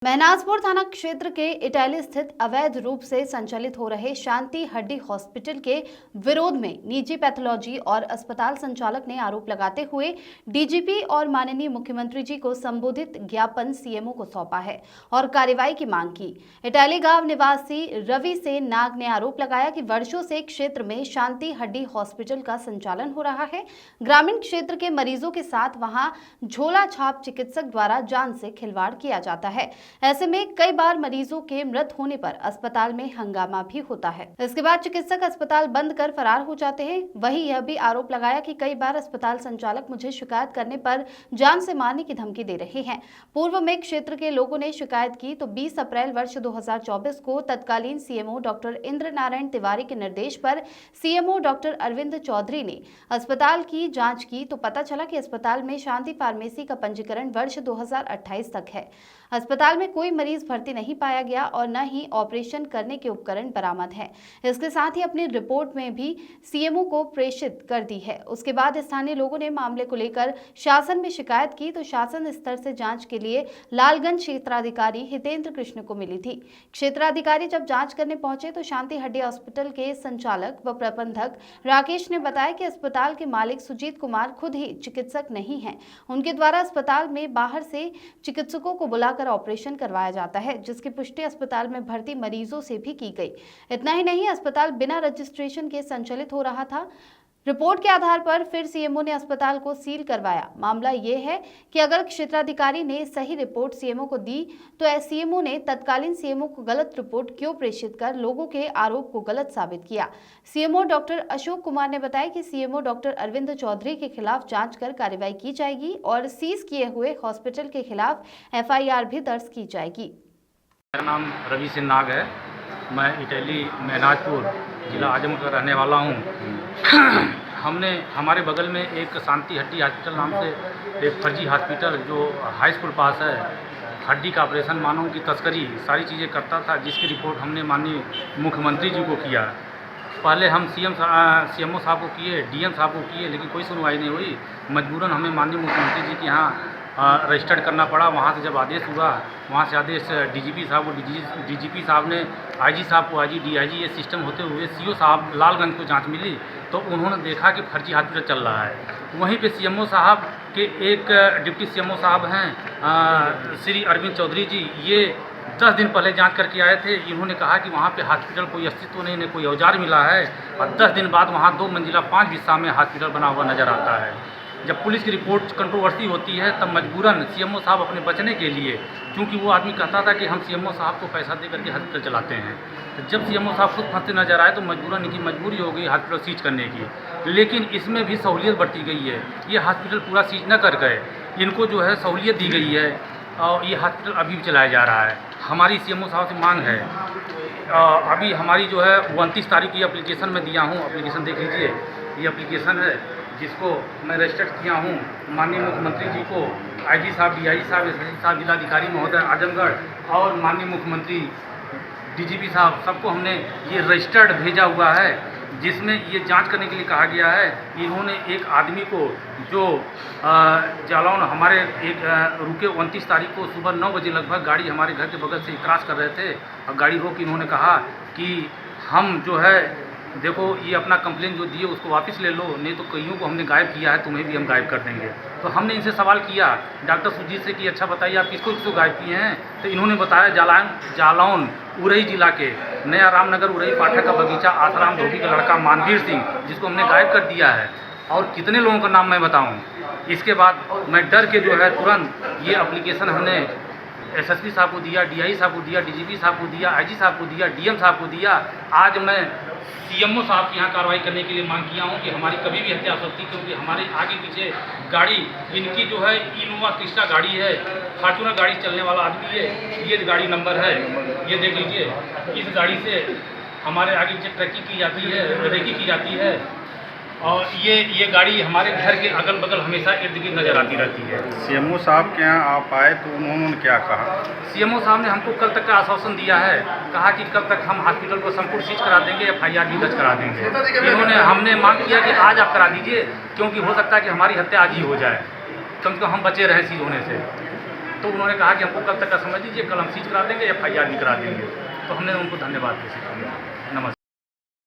महनाजपुर थाना क्षेत्र के इटैली स्थित अवैध रूप से संचालित हो रहे शांति हड्डी हॉस्पिटल के विरोध में निजी पैथोलॉजी और अस्पताल संचालक ने आरोप लगाते हुए डीजीपी और माननीय मुख्यमंत्री जी को संबोधित ज्ञापन सीएमओ को सौंपा है और कार्रवाई की मांग की। इटैली गांव निवासी रवि सेन नाग ने आरोप लगाया कि वर्षों से क्षेत्र में शांति हड्डी हॉस्पिटल का संचालन हो रहा है। ग्रामीण क्षेत्र के मरीजों के साथ वहां झोला छाप चिकित्सक द्वारा जान से खिलवाड़ किया जाता है। ऐसे में कई बार मरीजों के मृत होने पर अस्पताल में हंगामा भी होता है। इसके बाद चिकित्सक अस्पताल बंद कर फरार हो जाते हैं। वहीं यह भी आरोप लगाया कि कई बार अस्पताल संचालक मुझे शिकायत करने पर जान से मारने की धमकी दे रहे हैं। पूर्व में क्षेत्र के लोगों ने शिकायत की तो 20 अप्रैल वर्ष 2024 को तत्कालीन सीएमओ डॉक्टर इंद्र नारायण तिवारी के निर्देश पर सीएमओ डॉक्टर अरविंद चौधरी ने अस्पताल की जांच की तो पता चला कि अस्पताल में शांति फार्मेसी का पंजीकरण वर्ष 2028 तक है। अस्पताल में कोई मरीज भर्ती नहीं पाया गया और न ही ऑपरेशन करने के उपकरण बरामद है। इसके साथ ही अपनी रिपोर्ट में भी सीएमओ को प्रेषित कर दी है। उसके बाद स्थानीय लोगों ने मामले को लेकर शासन में शिकायत की तो शासन स्तर से जांच के लिए लालगंज क्षेत्राधिकारी हितेंद्र कृष्ण को मिली थी। क्षेत्राधिकारी जब जांच करने पहुंचे तो शांति हड्डी हॉस्पिटल के संचालक व प्रबंधक राकेश ने बताया कि अस्पताल के मालिक सुजीत कुमार खुद ही चिकित्सक नहीं है। उनके द्वारा अस्पताल में बाहर से चिकित्सकों को बुलाकर ऑपरेशन करवाया जाता है, जिसकी पुष्टि अस्पताल में भर्ती मरीजों से भी की गई। इतना ही नहीं, अस्पताल बिना रजिस्ट्रेशन के संचालित हो रहा था। रिपोर्ट के आधार पर फिर सीएमओ ने अस्पताल को सील करवाया। मामला ये है कि अगर क्षेत्राधिकारी ने सही रिपोर्ट सीएमओ को दी तो सीएमओ ने तत्कालीन सीएमओ को गलत रिपोर्ट क्यों प्रेषित कर लोगों के आरोप को गलत साबित किया। सीएमओ डॉक्टर अशोक कुमार ने बताया कि सीएमओ डॉक्टर अरविंद चौधरी के खिलाफ जांच कर कार्रवाई की जाएगी और सीज किए हुए हॉस्पिटल के खिलाफ एफआईआर भी दर्ज की जाएगी। मेरा नाम रवि सेन नाग है। मैं इटैली महनाजपुर जिला आजमगढ़ का रहने वाला हूँ। हमने हमारे बगल में एक शांति हड्डी हॉस्पिटल नाम से एक फर्जी हॉस्पिटल जो हाई स्कूल पास है, हड्डी का ऑपरेशन, मानवों की तस्करी, सारी चीज़ें करता था, जिसकी रिपोर्ट हमने माननीय मुख्यमंत्री जी को किया। पहले हम सीएमओ साहब को किए, डीएम साहब को किए, लेकिन कोई सुनवाई नहीं हुई। मजबूरन हमें माननीय मुख्यमंत्री जी के यहाँ रजिस्टर्ड करना पड़ा। वहाँ से जब आदेश हुआ, वहाँ से आदेश डीजीपी साहब को, डीजीपी साहब ने आईजी साहब को, आईजी डीआईजी ये सिस्टम होते हुए सीओ साहब लालगंज को जांच मिली तो उन्होंने देखा कि फर्जी हॉस्पिटल चल रहा है। वहीं पे सीएमओ साहब के एक डिप्टी सीएमओ साहब हैं श्री अरविंद चौधरी जी, ये 10 दिन पहले जांच करके आए थे। इन्होंने कहा कि वहाँ पे हॉस्पिटल कोई अस्तित्व नहीं, कोई औजार मिला है और 10 दिन बाद वहाँ 2 मंजिला 5 बिस्सा में हॉस्पिटल बना हुआ नज़र आता है। जब पुलिस की रिपोर्ट कंट्रोवर्सी होती है तब मजबूरन सीएमओ साहब अपने बचने के लिए, क्योंकि वो आदमी कहता था कि हम सीएमओ साहब को पैसा दे करके हॉस्पिटल चलाते हैं, तो जब सीएमओ साहब खुद फंसते नजर आए तो मजबूरन इनकी मजबूरी हो गई हॉस्पिटल सीज करने की। लेकिन इसमें भी सहूलियत बरती गई है। ये हॉस्पिटल पूरा सीज न कर गए, इनको जो है सहूलियत दी गई है और ये हॉस्पिटल अभी भी चलाया जा रहा है। हमारी सीएमओ साहब से मांग है, अभी हमारी जो है 29 तारीख की एप्लीकेशन में दिया हूँ, एप्लीकेशन देख लीजिए, ये एप्लीकेशन है जिसको मैं रजिस्टर्ड किया हूँ माननीय मुख्यमंत्री जी को, आईजी साहब, डीआईजी साहब, एसएसपी साहब, जिलाधिकारी महोदय आजमगढ़ और माननीय मुख्यमंत्री डीजीपी साहब, सबको हमने ये रजिस्टर्ड भेजा हुआ है, जिसमें ये जांच करने के लिए कहा गया है। इन्होंने एक आदमी को जो जालौन हमारे एक रुके 29 तारीख को सुबह 9 बजे लगभग गाड़ी हमारे घर के बगल से क्रॉस कर रहे थे और गाड़ी रोक इन्होंने कहा कि हम जो है देखो ये अपना कंप्लेन जो दिए उसको वापस ले लो, नहीं तो कईयों को हमने गायब किया है, तुम्हें भी हम गायब कर देंगे। तो हमने इनसे सवाल किया डॉक्टर सुजीत से कि अच्छा बताइए आप किसको किसको गायब किए हैं, तो इन्होंने बताया जालौन उरई जिला के नया रामनगर उरई पाठक का बगीचा आसाराम धोबी का लड़का मानवीर सिंह, जिसको हमने गायब कर दिया है। और कितने लोगों का नाम मैं बताऊँ। इसके बाद मैं डर के जो है तुरंत ये एप्लीकेशन हमने एसएसपी साहब को दिया, डीआई साहब को दिया, डीजीपी साहब को दिया, आईजी साहब को दिया, डीएम साहब को दिया। आज मैं सीएमओ साहब के यहाँ कार्रवाई करने के लिए मांग किया हूँ कि हमारी कभी भी हत्या हो सकती, क्योंकि हमारे आगे पीछे गाड़ी इनकी जो है इनोवा क्रिस्टा गाड़ी है, फॉर्च्यूनर गाड़ी चलने वाला आदमी है, ये गाड़ी नंबर है, ये देख लीजिए। इस गाड़ी से हमारे आगे पीछे ट्रैकिंग की जाती है, रेकी की जाती है और ये गाड़ी हमारे घर के अगल बगल हमेशा इर्द गिर्द नजर आती रहती है। सीएमओ साहब के यहाँ आप आए तो उन्होंने क्या कहा? सीएमओ साहब ने हमको कल तक का आश्वासन दिया है, कहा कि कल तक हम हॉस्पिटल को संपूर्ण सीज करा देंगे, एफआईआर भी दर्ज करा देंगे। हमने मांग किया कि आज आप करा दीजिए, क्योंकि हो सकता है कि हमारी हत्या आज ही हो जाए, कम से कम हम बचे रहें सीज होने से। तो उन्होंने कहा कि हमको कल तक का समय दीजिए, कल हम सीज करा देंगे, FIR भी करा देंगे। तो हमने उनको धन्यवाद दिया। नमस्कार।